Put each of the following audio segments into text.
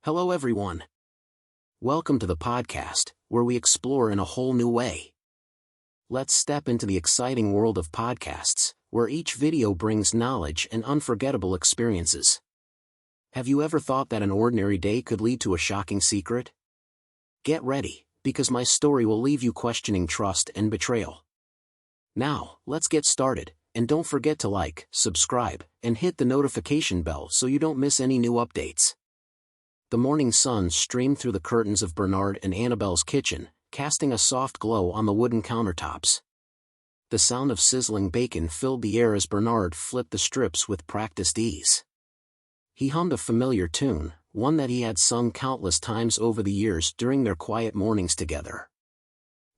Hello everyone. Welcome to the podcast, where we explore in a whole new way. Let's step into the exciting world of podcasts, where each video brings knowledge and unforgettable experiences. Have you ever thought that an ordinary day could lead to a shocking secret? Get ready, because my story will leave you questioning trust and betrayal. Now, let's get started, and don't forget to like, subscribe, and hit the notification bell so you don't miss any new updates. The morning sun streamed through the curtains of Bernard and Annabelle's kitchen, casting a soft glow on the wooden countertops. The sound of sizzling bacon filled the air as Bernard flipped the strips with practiced ease. He hummed a familiar tune, one that he had sung countless times over the years during their quiet mornings together.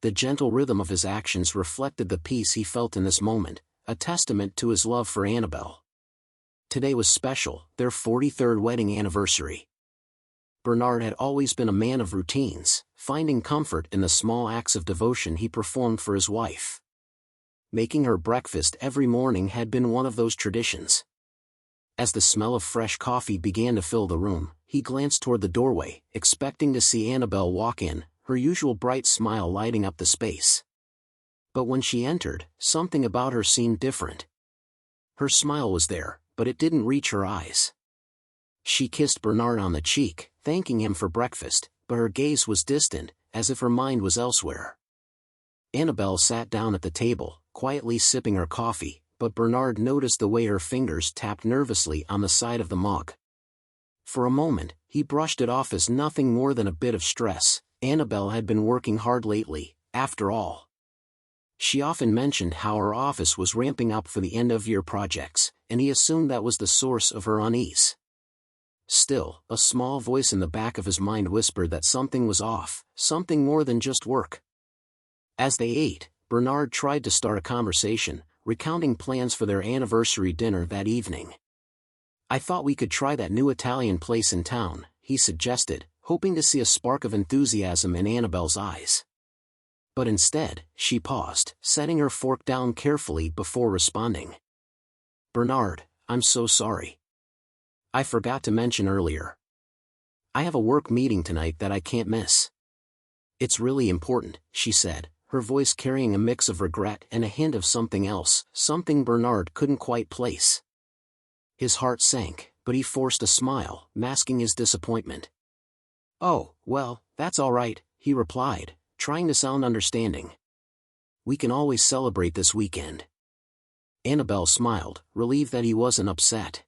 The gentle rhythm of his actions reflected the peace he felt in this moment, a testament to his love for Annabelle. Today was special, their 43rd wedding anniversary. Bernard had always been a man of routines, finding comfort in the small acts of devotion he performed for his wife. Making her breakfast every morning had been one of those traditions. As the smell of fresh coffee began to fill the room, he glanced toward the doorway, expecting to see Annabelle walk in, her usual bright smile lighting up the space. But when she entered, something about her seemed different. Her smile was there, but it didn't reach her eyes. She kissed Bernard on the cheek, thanking him for breakfast, but her gaze was distant, as if her mind was elsewhere. Annabelle sat down at the table, quietly sipping her coffee, but Bernard noticed the way her fingers tapped nervously on the side of the mug. For a moment, he brushed it off as nothing more than a bit of stress. Annabelle had been working hard lately, after all. She often mentioned how her office was ramping up for the end-of-year projects, and he assumed that was the source of her unease. Still, a small voice in the back of his mind whispered that something was off, something more than just work. As they ate, Bernard tried to start a conversation, recounting plans for their anniversary dinner that evening. "I thought we could try that new Italian place in town," he suggested, hoping to see a spark of enthusiasm in Annabelle's eyes. But instead, she paused, setting her fork down carefully before responding. "Bernard, I'm so sorry. I forgot to mention earlier. I have a work meeting tonight that I can't miss." "It's really important," she said, her voice carrying a mix of regret and a hint of something else, something Bernard couldn't quite place. His heart sank, but he forced a smile, masking his disappointment. "Oh, well, that's all right," he replied, trying to sound understanding. "We can always celebrate this weekend." Annabelle smiled, relieved that he wasn't upset.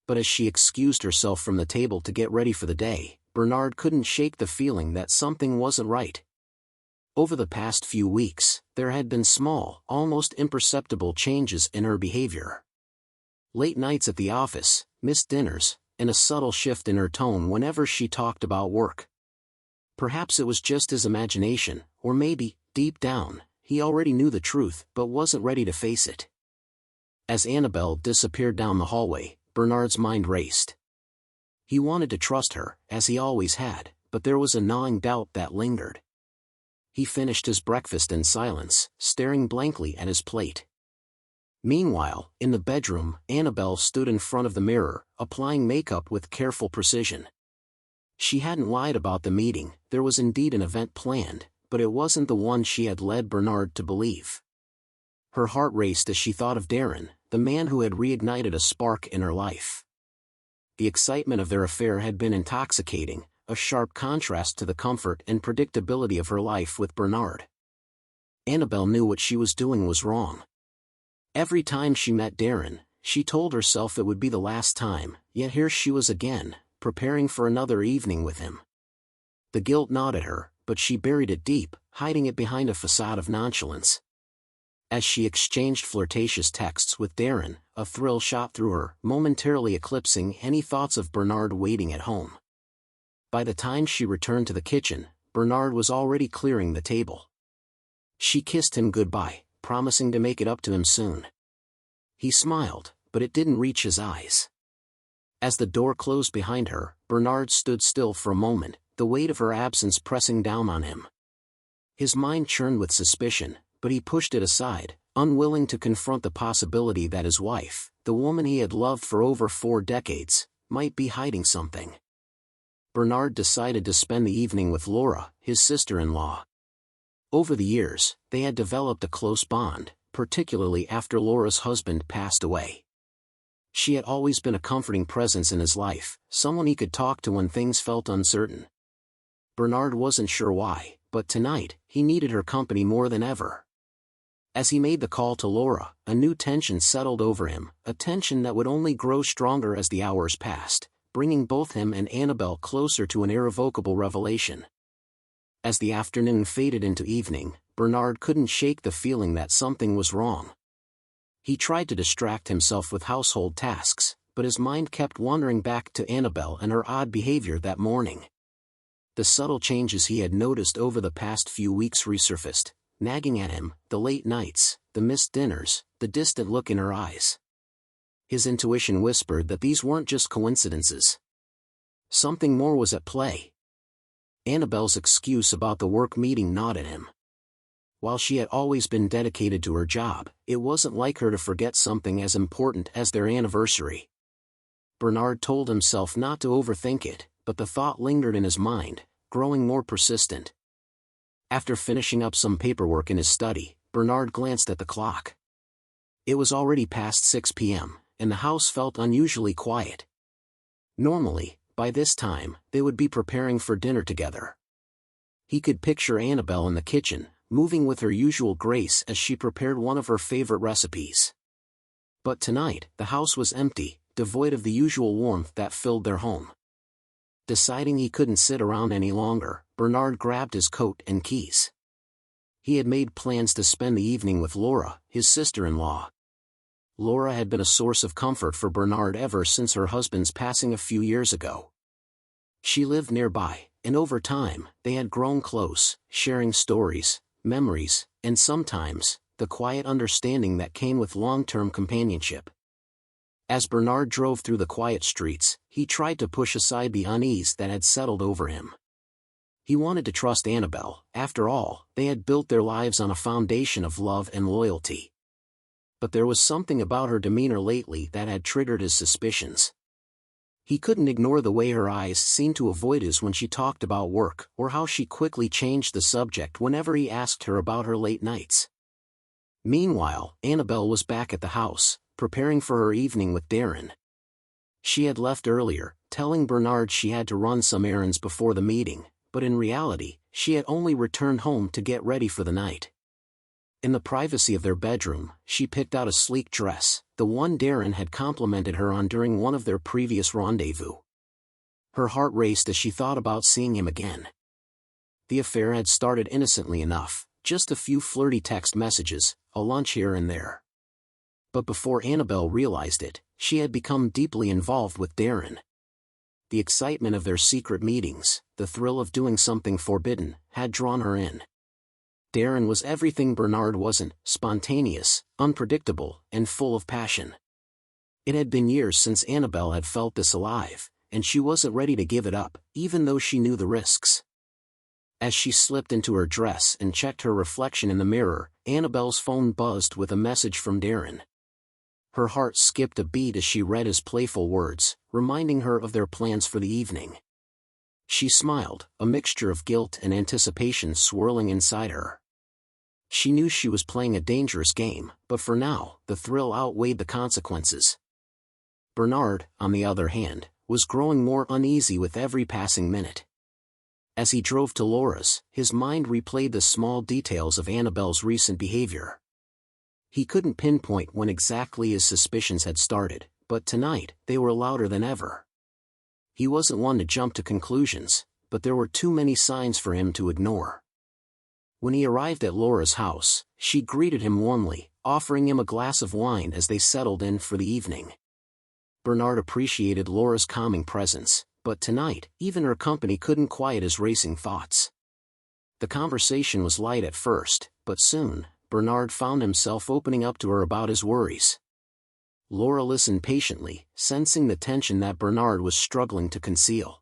But as she excused herself from the table to get ready for the day, Bernard couldn't shake the feeling that something wasn't right. Over the past few weeks, there had been small, almost imperceptible changes in her behavior. Late nights at the office, missed dinners, and a subtle shift in her tone whenever she talked about work. Perhaps it was just his imagination, or maybe, deep down, he already knew the truth but wasn't ready to face it. As Annabelle disappeared down the hallway, Bernard's mind raced. He wanted to trust her, as he always had, but there was a gnawing doubt that lingered. He finished his breakfast in silence, staring blankly at his plate. Meanwhile, in the bedroom, Annabelle stood in front of the mirror, applying makeup with careful precision. She hadn't lied about the meeting. There was indeed an event planned, but it wasn't the one she had led Bernard to believe. Her heart raced as she thought of Darren, the man who had reignited a spark in her life. The excitement of their affair had been intoxicating, a sharp contrast to the comfort and predictability of her life with Bernard. Annabelle knew what she was doing was wrong. Every time she met Darren, she told herself it would be the last time, yet here she was again, preparing for another evening with him. The guilt gnawed at her, but she buried it deep, hiding it behind a facade of nonchalance. As she exchanged flirtatious texts with Darren, a thrill shot through her, momentarily eclipsing any thoughts of Bernard waiting at home. By the time she returned to the kitchen, Bernard was already clearing the table. She kissed him goodbye, promising to make it up to him soon. He smiled, but it didn't reach his eyes. As the door closed behind her, Bernard stood still for a moment, the weight of her absence pressing down on him. His mind churned with suspicion, but he pushed it aside, unwilling to confront the possibility that his wife, the woman he had loved for over 4 decades, might be hiding something. Bernard decided to spend the evening with Laura, his sister-in-law. Over the years, they had developed a close bond, particularly after Laura's husband passed away. She had always been a comforting presence in his life, someone he could talk to when things felt uncertain. Bernard wasn't sure why, but tonight, he needed her company more than ever. As he made the call to Laura, a new tension settled over him, a tension that would only grow stronger as the hours passed, bringing both him and Annabelle closer to an irrevocable revelation. As the afternoon faded into evening, Bernard couldn't shake the feeling that something was wrong. He tried to distract himself with household tasks, but his mind kept wandering back to Annabelle and her odd behavior that morning. The subtle changes he had noticed over the past few weeks resurfaced, nagging at him, the late nights, the missed dinners, the distant look in her eyes. His intuition whispered that these weren't just coincidences. Something more was at play. Annabelle's excuse about the work meeting gnawed at him. While she had always been dedicated to her job, it wasn't like her to forget something as important as their anniversary. Bernard told himself not to overthink it, but the thought lingered in his mind, growing more persistent. After finishing up some paperwork in his study, Bernard glanced at the clock. It was already past 6 p.m., and the house felt unusually quiet. Normally, by this time, they would be preparing for dinner together. He could picture Annabelle in the kitchen, moving with her usual grace as she prepared one of her favorite recipes. But tonight, the house was empty, devoid of the usual warmth that filled their home. Deciding he couldn't sit around any longer, Bernard grabbed his coat and keys. He had made plans to spend the evening with Laura, his sister-in-law. Laura had been a source of comfort for Bernard ever since her husband's passing a few years ago. She lived nearby, and over time, they had grown close, sharing stories, memories, and sometimes, the quiet understanding that came with long-term companionship. As Bernard drove through the quiet streets, he tried to push aside the unease that had settled over him. He wanted to trust Annabelle. After all, they had built their lives on a foundation of love and loyalty. But there was something about her demeanor lately that had triggered his suspicions. He couldn't ignore the way her eyes seemed to avoid his when she talked about work, or how she quickly changed the subject whenever he asked her about her late nights. Meanwhile, Annabelle was back at the house, preparing for her evening with Darren. She had left earlier, telling Bernard she had to run some errands before the meeting, but in reality, she had only returned home to get ready for the night. In the privacy of their bedroom, she picked out a sleek dress, the one Darren had complimented her on during one of their previous rendezvous. Her heart raced as she thought about seeing him again. The affair had started innocently enough, just a few flirty text messages, a lunch here and there. But before Annabelle realized it, she had become deeply involved with Darren. The excitement of their secret meetings, the thrill of doing something forbidden, had drawn her in. Darren was everything Bernard wasn't: spontaneous, unpredictable, and full of passion. It had been years since Annabelle had felt this alive, and she wasn't ready to give it up, even though she knew the risks. As she slipped into her dress and checked her reflection in the mirror, Annabelle's phone buzzed with a message from Darren. Her heart skipped a beat as she read his playful words, reminding her of their plans for the evening. She smiled, a mixture of guilt and anticipation swirling inside her. She knew she was playing a dangerous game, but for now, the thrill outweighed the consequences. Bernard, on the other hand, was growing more uneasy with every passing minute. As he drove to Laura's, his mind replayed the small details of Annabelle's recent behavior. He couldn't pinpoint when exactly his suspicions had started, but tonight, they were louder than ever. He wasn't one to jump to conclusions, but there were too many signs for him to ignore. When he arrived at Laura's house, she greeted him warmly, offering him a glass of wine as they settled in for the evening. Bernard appreciated Laura's calming presence, but tonight, even her company couldn't quiet his racing thoughts. The conversation was light at first, but soon, Bernard found himself opening up to her about his worries. Laura listened patiently, sensing the tension that Bernard was struggling to conceal.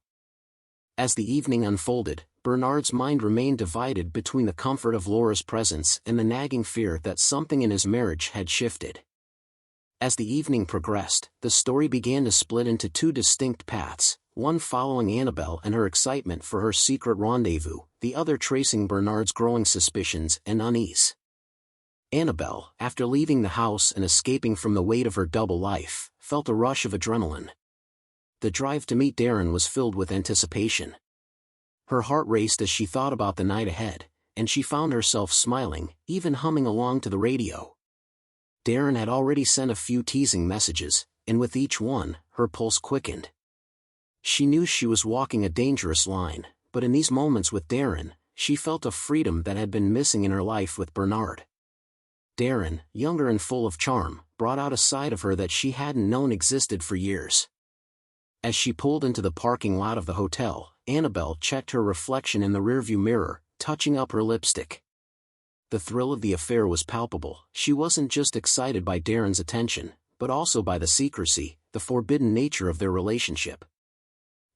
As the evening unfolded, Bernard's mind remained divided between the comfort of Laura's presence and the nagging fear that something in his marriage had shifted. As the evening progressed, the story began to split into two distinct paths, one following Annabelle and her excitement for her secret rendezvous, the other tracing Bernard's growing suspicions and unease. Annabelle, after leaving the house and escaping from the weight of her double life, felt a rush of adrenaline. The drive to meet Darren was filled with anticipation. Her heart raced as she thought about the night ahead, and she found herself smiling, even humming along to the radio. Darren had already sent a few teasing messages, and with each one, her pulse quickened. She knew she was walking a dangerous line, but in these moments with Darren, she felt a freedom that had been missing in her life with Bernard. Darren, younger and full of charm, brought out a side of her that she hadn't known existed for years. As she pulled into the parking lot of the hotel, Annabelle checked her reflection in the rearview mirror, touching up her lipstick. The thrill of the affair was palpable. She wasn't just excited by Darren's attention, but also by the secrecy, the forbidden nature of their relationship.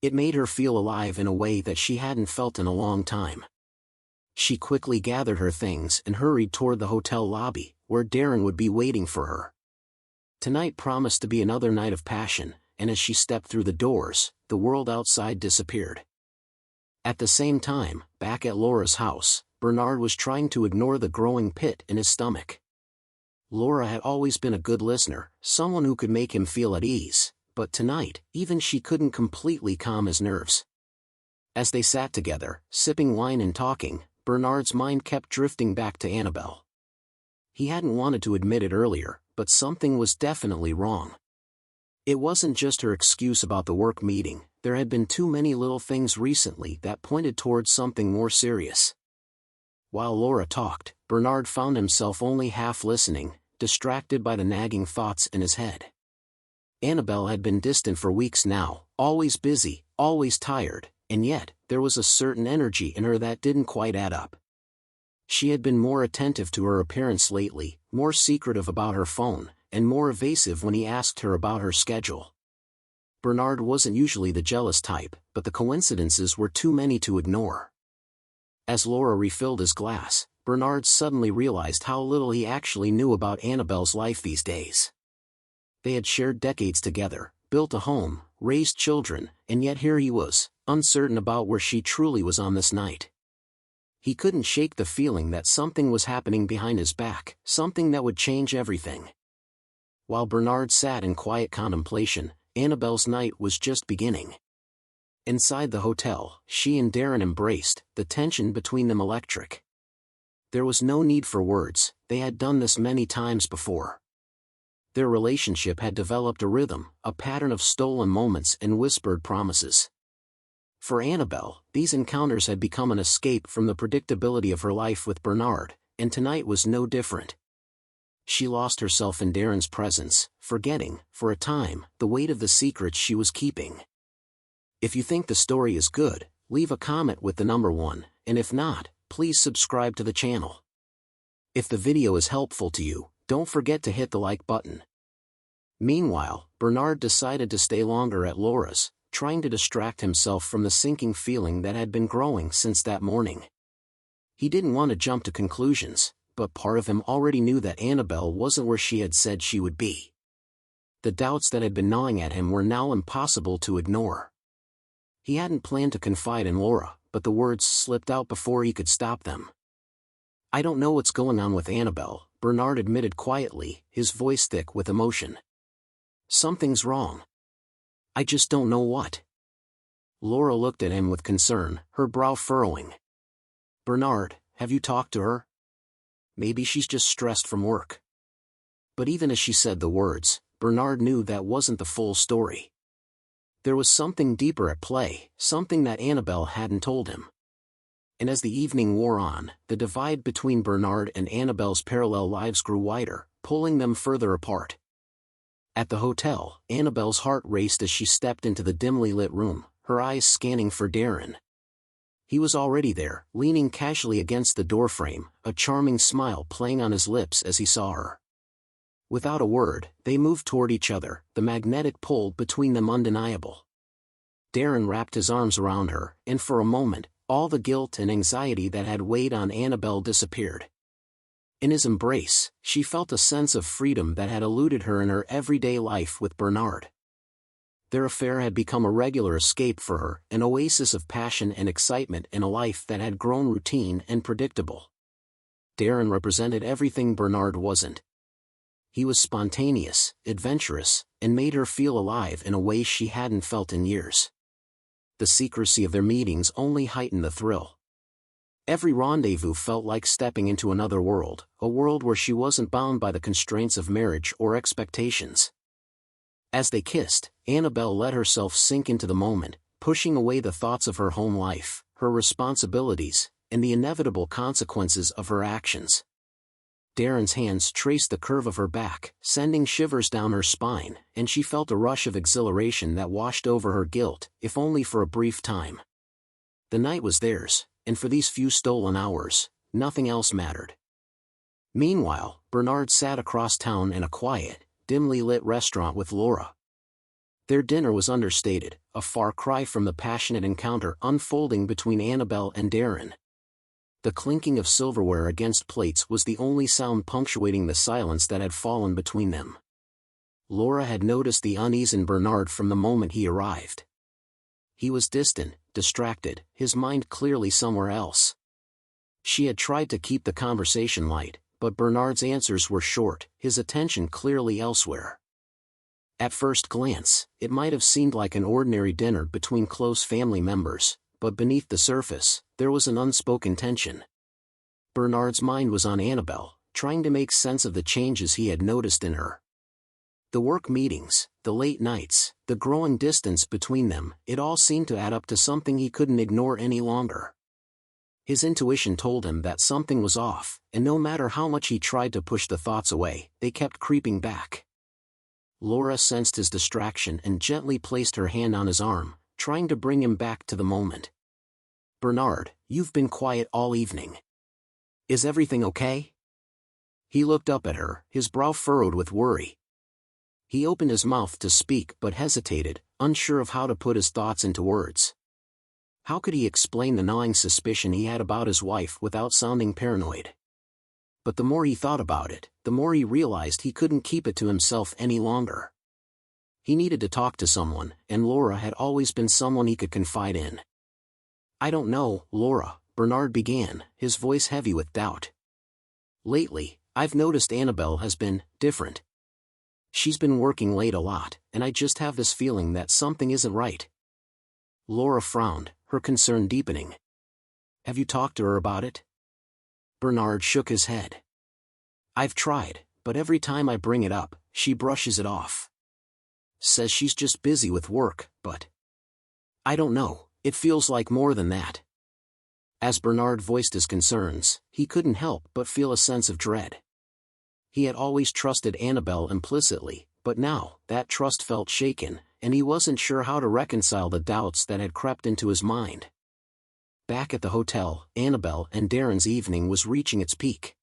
It made her feel alive in a way that she hadn't felt in a long time. She quickly gathered her things and hurried toward the hotel lobby, where Darren would be waiting for her. Tonight promised to be another night of passion, and as she stepped through the doors, the world outside disappeared. At the same time, back at Laura's house, Bernard was trying to ignore the growing pit in his stomach. Laura had always been a good listener, someone who could make him feel at ease, but tonight, even she couldn't completely calm his nerves. As they sat together, sipping wine and talking, Bernard's mind kept drifting back to Annabelle. He hadn't wanted to admit it earlier, but something was definitely wrong. It wasn't just her excuse about the work meeting, there had been too many little things recently that pointed towards something more serious. While Laura talked, Bernard found himself only half listening, distracted by the nagging thoughts in his head. Annabelle had been distant for weeks now, always busy, always tired, and yet, there was a certain energy in her that didn't quite add up. She had been more attentive to her appearance lately, more secretive about her phone, and more evasive when he asked her about her schedule. Bernard wasn't usually the jealous type, but the coincidences were too many to ignore. As Laura refilled his glass, Bernard suddenly realized how little he actually knew about Annabelle's life these days. They had shared decades together, built a home, raised children, and yet here he was, uncertain about where she truly was on this night. He couldn't shake the feeling that something was happening behind his back, something that would change everything. While Bernard sat in quiet contemplation, Annabelle's night was just beginning. Inside the hotel, she and Darren embraced, the tension between them electric. There was no need for words, they had done this many times before. Their relationship had developed a rhythm, a pattern of stolen moments and whispered promises. For Annabelle, these encounters had become an escape from the predictability of her life with Bernard, and tonight was no different. She lost herself in Darren's presence, forgetting, for a time, the weight of the secrets she was keeping. If you think the story is good, leave a comment with the number 1, and if not, please subscribe to the channel. If the video is helpful to you, don't forget to hit the like button. Meanwhile, Bernard decided to stay longer at Laura's, trying to distract himself from the sinking feeling that had been growing since that morning. He didn't want to jump to conclusions, but part of him already knew that Annabelle wasn't where she had said she would be. The doubts that had been gnawing at him were now impossible to ignore. He hadn't planned to confide in Laura, but the words slipped out before he could stop them. "I don't know what's going on with Annabelle," Bernard admitted quietly, his voice thick with emotion. "Something's wrong. I just don't know what." Laura looked at him with concern, her brow furrowing. "Bernard, have you talked to her? Maybe she's just stressed from work." But even as she said the words, Bernard knew that wasn't the full story. There was something deeper at play, something that Annabelle hadn't told him. And as the evening wore on, the divide between Bernard and Annabelle's parallel lives grew wider, pulling them further apart. At the hotel, Annabelle's heart raced as she stepped into the dimly lit room, her eyes scanning for Darren. He was already there, leaning casually against the doorframe, a charming smile playing on his lips as he saw her. Without a word, they moved toward each other, the magnetic pull between them undeniable. Darren wrapped his arms around her, and for a moment, all the guilt and anxiety that had weighed on Annabelle disappeared. In his embrace, she felt a sense of freedom that had eluded her in her everyday life with Bernard. Their affair had become a regular escape for her, an oasis of passion and excitement in a life that had grown routine and predictable. Darren represented everything Bernard wasn't. He was spontaneous, adventurous, and made her feel alive in a way she hadn't felt in years. The secrecy of their meetings only heightened the thrill. Every rendezvous felt like stepping into another world, a world where she wasn't bound by the constraints of marriage or expectations. As they kissed, Annabelle let herself sink into the moment, pushing away the thoughts of her home life, her responsibilities, and the inevitable consequences of her actions. Darren's hands traced the curve of her back, sending shivers down her spine, and she felt a rush of exhilaration that washed over her guilt, if only for a brief time. The night was theirs, and for these few stolen hours, nothing else mattered. Meanwhile, Bernard sat across town in a quiet, dimly lit restaurant with Laura. Their dinner was understated, a far cry from the passionate encounter unfolding between Annabelle and Darren. The clinking of silverware against plates was the only sound punctuating the silence that had fallen between them. Laura had noticed the unease in Bernard from the moment he arrived. He was distant, distracted, his mind clearly somewhere else. She had tried to keep the conversation light, but Bernard's answers were short, his attention clearly elsewhere. At first glance, it might have seemed like an ordinary dinner between close family members, but beneath the surface, there was an unspoken tension. Bernard's mind was on Annabelle, trying to make sense of the changes he had noticed in her. The work meetings, the late nights, the growing distance between them, it all seemed to add up to something he couldn't ignore any longer. His intuition told him that something was off, and no matter how much he tried to push the thoughts away, they kept creeping back. Laura sensed his distraction and gently placed her hand on his arm, trying to bring him back to the moment. "Bernard, you've been quiet all evening. Is everything okay?" He looked up at her, his brow furrowed with worry. He opened his mouth to speak but hesitated, unsure of how to put his thoughts into words. How could he explain the gnawing suspicion he had about his wife without sounding paranoid? But the more he thought about it, the more he realized he couldn't keep it to himself any longer. He needed to talk to someone, and Laura had always been someone he could confide in. "I don't know, Laura," Bernard began, his voice heavy with doubt. "Lately, I've noticed Annabelle has been different. She's been working late a lot, and I just have this feeling that something isn't right." Laura frowned, her concern deepening. "Have you talked to her about it?" Bernard shook his head. "I've tried, but every time I bring it up, she brushes it off. Says she's just busy with work, but I don't know, it feels like more than that." As Bernard voiced his concerns, he couldn't help but feel a sense of dread. He had always trusted Annabelle implicitly, but now, that trust felt shaken, and he wasn't sure how to reconcile the doubts that had crept into his mind. Back at the hotel, Annabelle and Darren's evening was reaching its peak.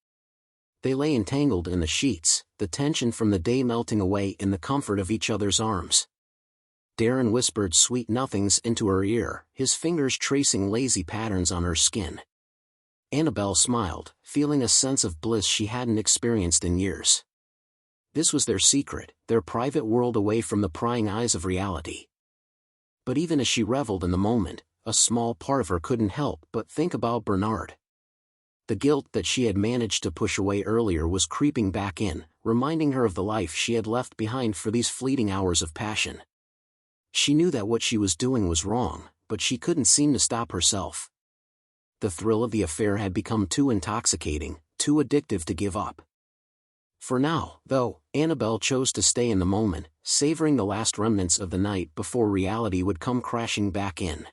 They lay entangled in the sheets, the tension from the day melting away in the comfort of each other's arms. Darren whispered sweet nothings into her ear, his fingers tracing lazy patterns on her skin. Annabelle smiled, feeling a sense of bliss she hadn't experienced in years. This was their secret, their private world away from the prying eyes of reality. But even as she reveled in the moment, a small part of her couldn't help but think about Bernard. The guilt that she had managed to push away earlier was creeping back in, reminding her of the life she had left behind for these fleeting hours of passion. She knew that what she was doing was wrong, but she couldn't seem to stop herself. The thrill of the affair had become too intoxicating, too addictive to give up. For now, though, Annabelle chose to stay in the moment, savoring the last remnants of the night before reality would come crashing back in.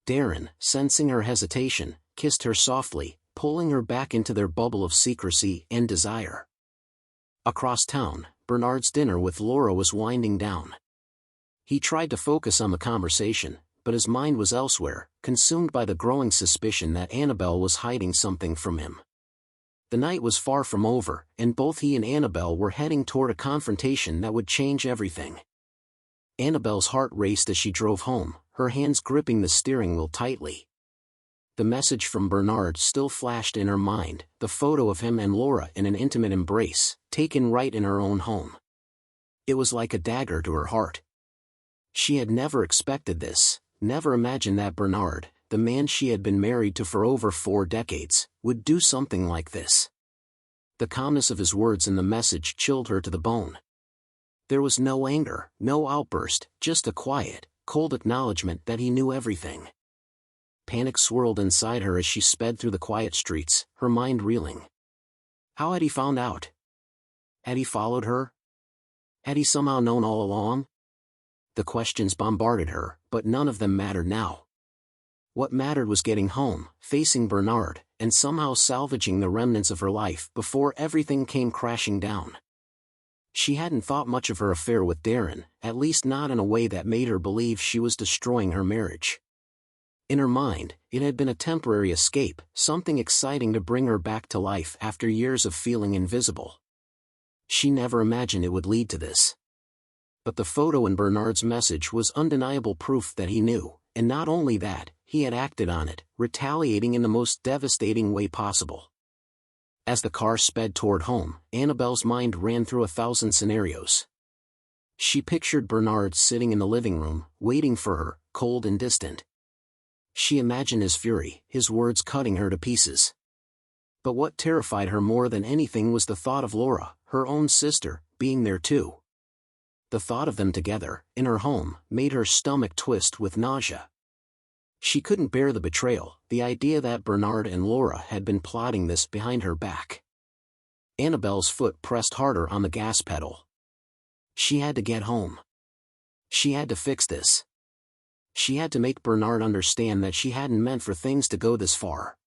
Darren, sensing her hesitation, kissed her softly, pulling her back into their bubble of secrecy and desire. Across town, Bernard's dinner with Laura was winding down. He tried to focus on the conversation, but his mind was elsewhere, consumed by the growing suspicion that Annabelle was hiding something from him. The night was far from over, and both he and Annabelle were heading toward a confrontation that would change everything. Annabelle's heart raced as she drove home, her hands gripping the steering wheel tightly. The message from Bernard still flashed in her mind, the photo of him and Laura in an intimate embrace, taken right in her own home. It was like a dagger to her heart. She had never expected this, never imagined that Bernard, the man she had been married to for over 4 decades, would do something like this. The calmness of his words in the message chilled her to the bone. There was no anger, no outburst, just a quiet, cold acknowledgement that he knew everything. Panic swirled inside her as she sped through the quiet streets, her mind reeling. How had he found out? Had he followed her? Had he somehow known all along? The questions bombarded her, but none of them mattered now. What mattered was getting home, facing Bernard, and somehow salvaging the remnants of her life before everything came crashing down. She hadn't thought much of her affair with Darren, at least not in a way that made her believe she was destroying her marriage. In her mind, it had been a temporary escape, something exciting to bring her back to life after years of feeling invisible. She never imagined it would lead to this. But the photo in Bernard's message was undeniable proof that he knew, and not only that, he had acted on it, retaliating in the most devastating way possible. As the car sped toward home, Annabelle's mind ran through 1,000 scenarios. She pictured Bernard sitting in the living room, waiting for her, cold and distant. She imagined his fury, his words cutting her to pieces. But what terrified her more than anything was the thought of Laura, her own sister, being there too. The thought of them together, in her home, made her stomach twist with nausea. She couldn't bear the betrayal, the idea that Bernard and Laura had been plotting this behind her back. Annabelle's foot pressed harder on the gas pedal. She had to get home. She had to fix this. She had to make Bernard understand that she hadn't meant for things to go this far.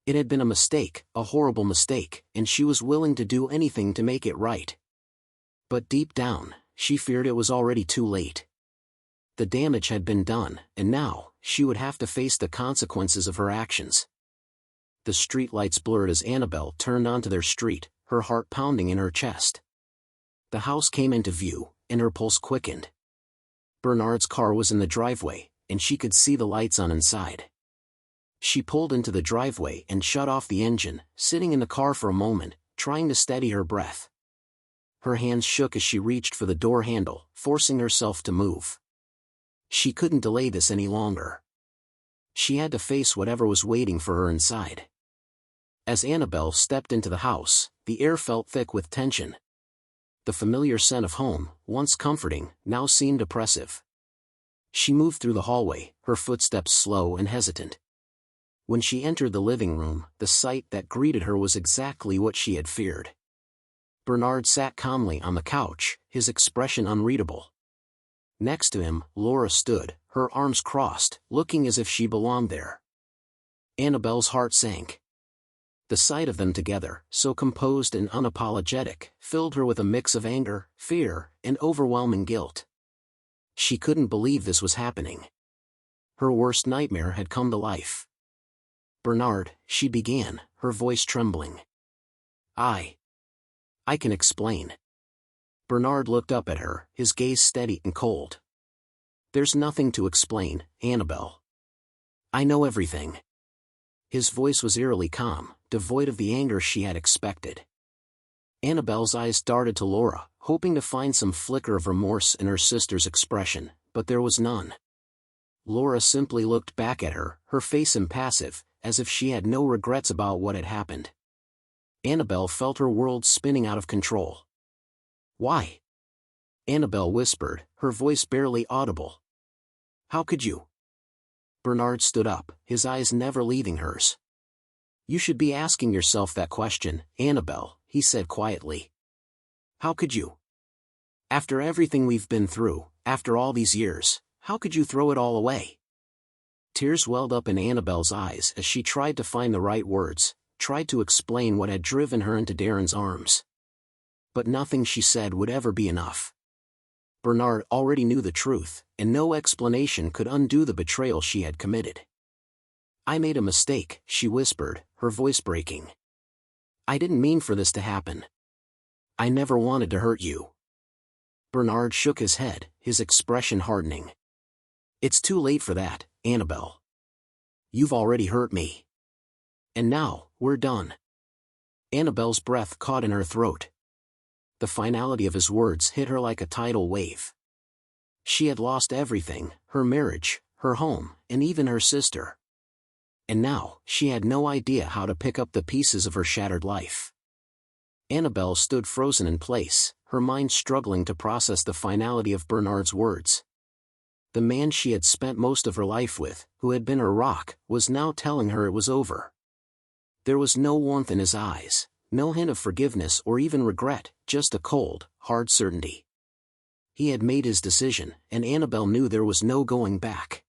It had been a mistake, a horrible mistake, and she was willing to do anything to make it right. But deep down, she feared it was already too late. The damage had been done, and now, she would have to face the consequences of her actions. The streetlights blurred as Annabelle turned onto their street, her heart pounding in her chest. The house came into view, and her pulse quickened. Bernard's car was in the driveway, and she could see the lights on inside. She pulled into the driveway and shut off the engine, sitting in the car for a moment, trying to steady her breath. Her hands shook as she reached for the door handle, forcing herself to move. She couldn't delay this any longer. She had to face whatever was waiting for her inside. As Annabelle stepped into the house, the air felt thick with tension. The familiar scent of home, once comforting, now seemed oppressive. She moved through the hallway, her footsteps slow and hesitant. When she entered the living room, the sight that greeted her was exactly what she had feared. Bernard sat calmly on the couch, his expression unreadable. Next to him, Laura stood, her arms crossed, looking as if she belonged there. Annabelle's heart sank. The sight of them together, so composed and unapologetic, filled her with a mix of anger, fear, and overwhelming guilt. She couldn't believe this was happening. Her worst nightmare had come to life. "Bernard," she began, her voice trembling. I can explain." Bernard looked up at her, his gaze steady and cold. "There's nothing to explain, Annabelle. I know everything." His voice was eerily calm, devoid of the anger she had expected. Annabelle's eyes darted to Laura, hoping to find some flicker of remorse in her sister's expression, but there was none. Laura simply looked back at her, her face impassive, as if she had no regrets about what had happened. Annabelle felt her world spinning out of control. "Why?" Annabelle whispered, her voice barely audible. "How could you?" Bernard stood up, his eyes never leaving hers. "You should be asking yourself that question, Annabelle," he said quietly. "How could you? After everything we've been through, after all these years, how could you throw it all away?" Tears welled up in Annabelle's eyes as she tried to find the right words, tried to explain what had driven her into Darren's arms. But nothing she said would ever be enough. Bernard already knew the truth, and no explanation could undo the betrayal she had committed. "I made a mistake," she whispered, her voice breaking. "I didn't mean for this to happen. I never wanted to hurt you." Bernard shook his head, his expression hardening. "It's too late for that, Annabelle. You've already hurt me. And now, we're done." Annabelle's breath caught in her throat. The finality of his words hit her like a tidal wave. She had lost everything, her marriage, her home, and even her sister. And now, she had no idea how to pick up the pieces of her shattered life. Annabelle stood frozen in place, her mind struggling to process the finality of Bernard's words. The man she had spent most of her life with, who had been her rock, was now telling her it was over. There was no warmth in his eyes, no hint of forgiveness or even regret, just a cold, hard certainty. He had made his decision, and Annabelle knew there was no going back.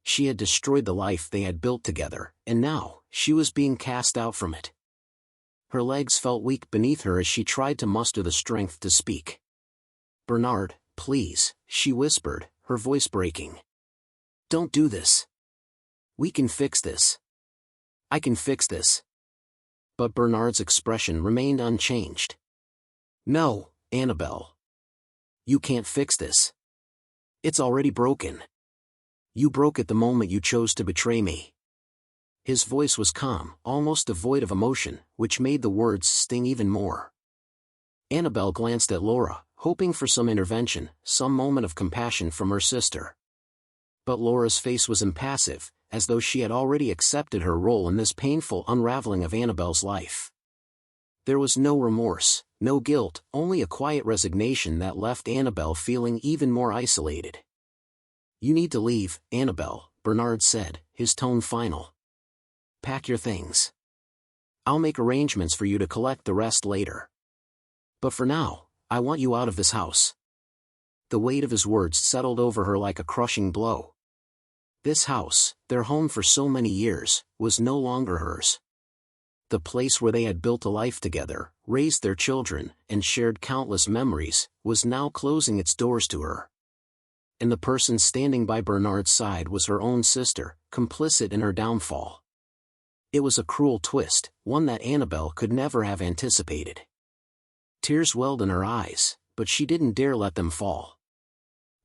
She had destroyed the life they had built together, and now, she was being cast out from it. Her legs felt weak beneath her as she tried to muster the strength to speak. "Bernard, please," she whispered, her voice breaking. "Don't do this. We can fix this. I can fix this." But Bernard's expression remained unchanged. "No, Annabelle. You can't fix this. It's already broken. You broke it the moment you chose to betray me." His voice was calm, almost devoid of emotion, which made the words sting even more. Annabelle glanced at Laura, hoping for some intervention, some moment of compassion from her sister. But Laura's face was impassive, as though she had already accepted her role in this painful unraveling of Annabelle's life. There was no remorse, no guilt, only a quiet resignation that left Annabelle feeling even more isolated. "You need to leave, Annabelle," Bernard said, his tone final. "Pack your things. I'll make arrangements for you to collect the rest later. But for now, I want you out of this house." The weight of his words settled over her like a crushing blow. This house, their home for so many years, was no longer hers. The place where they had built a life together, raised their children, and shared countless memories, was now closing its doors to her. And the person standing by Bernard's side was her own sister, complicit in her downfall. It was a cruel twist, one that Annabelle could never have anticipated. Tears welled in her eyes, but she didn't dare let them fall.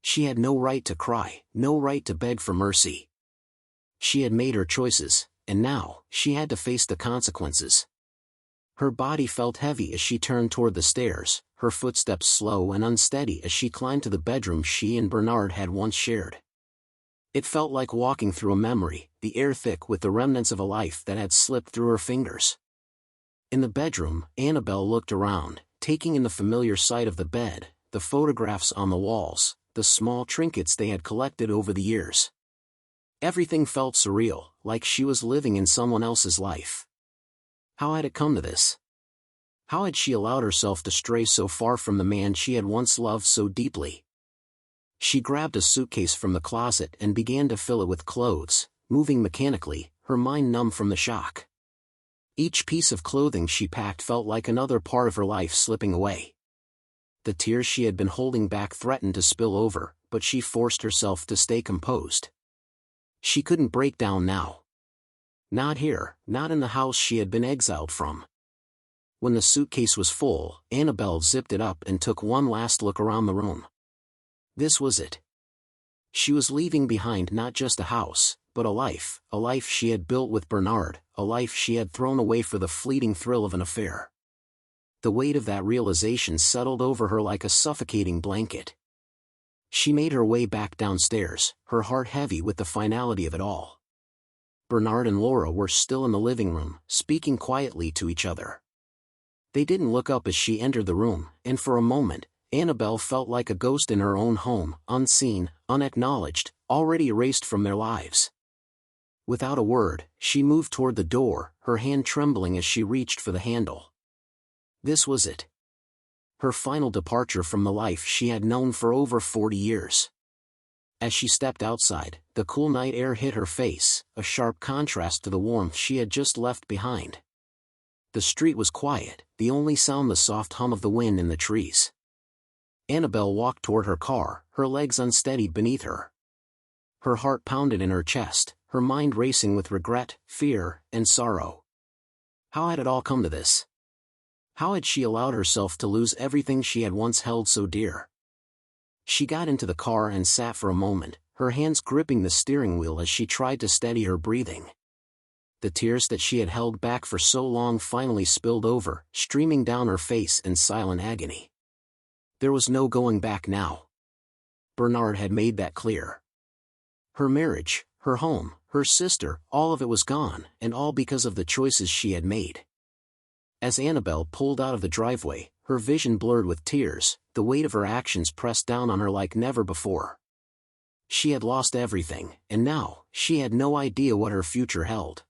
She had no right to cry, no right to beg for mercy. She had made her choices, and now, she had to face the consequences. Her body felt heavy as she turned toward the stairs, her footsteps slow and unsteady as she climbed to the bedroom she and Bernard had once shared. It felt like walking through a memory, the air thick with the remnants of a life that had slipped through her fingers. In the bedroom, Annabelle looked around, taking in the familiar sight of the bed, the photographs on the walls, the small trinkets they had collected over the years. Everything felt surreal, like she was living in someone else's life. How had it come to this? How had she allowed herself to stray so far from the man she had once loved so deeply? She grabbed a suitcase from the closet and began to fill it with clothes, moving mechanically, her mind numb from the shock. Each piece of clothing she packed felt like another part of her life slipping away. The tears she had been holding back threatened to spill over, but she forced herself to stay composed. She couldn't break down now. Not here, not in the house she had been exiled from. When the suitcase was full, Annabelle zipped it up and took one last look around the room. This was it. She was leaving behind not just a house, but a life she had built with Bernard, a life she had thrown away for the fleeting thrill of an affair. The weight of that realization settled over her like a suffocating blanket. She made her way back downstairs, her heart heavy with the finality of it all. Bernard and Laura were still in the living room, speaking quietly to each other. They didn't look up as she entered the room, and for a moment, Annabelle felt like a ghost in her own home, unseen, unacknowledged, already erased from their lives. Without a word, she moved toward the door, her hand trembling as she reached for the handle. This was it. Her final departure from the life she had known for over 40 years. As she stepped outside, the cool night air hit her face, a sharp contrast to the warmth she had just left behind. The street was quiet, the only sound the soft hum of the wind in the trees. Annabelle walked toward her car, her legs unsteady beneath her. Her heart pounded in her chest, her mind racing with regret, fear, and sorrow. How had it all come to this? How had she allowed herself to lose everything she had once held so dear? She got into the car and sat for a moment, her hands gripping the steering wheel as she tried to steady her breathing. The tears that she had held back for so long finally spilled over, streaming down her face in silent agony. There was no going back now. Bernard had made that clear. Her marriage, her home, her sister, all of it was gone, and all because of the choices she had made. As Annabelle pulled out of the driveway, her vision blurred with tears, the weight of her actions pressed down on her like never before. She had lost everything, and now, she had no idea what her future held.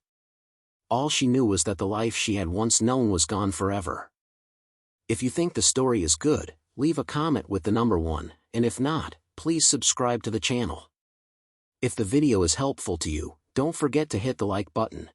All she knew was that the life she had once known was gone forever. If you think the story is good, leave a comment with the number 1, and if not, please subscribe to the channel. If the video is helpful to you, don't forget to hit the like button.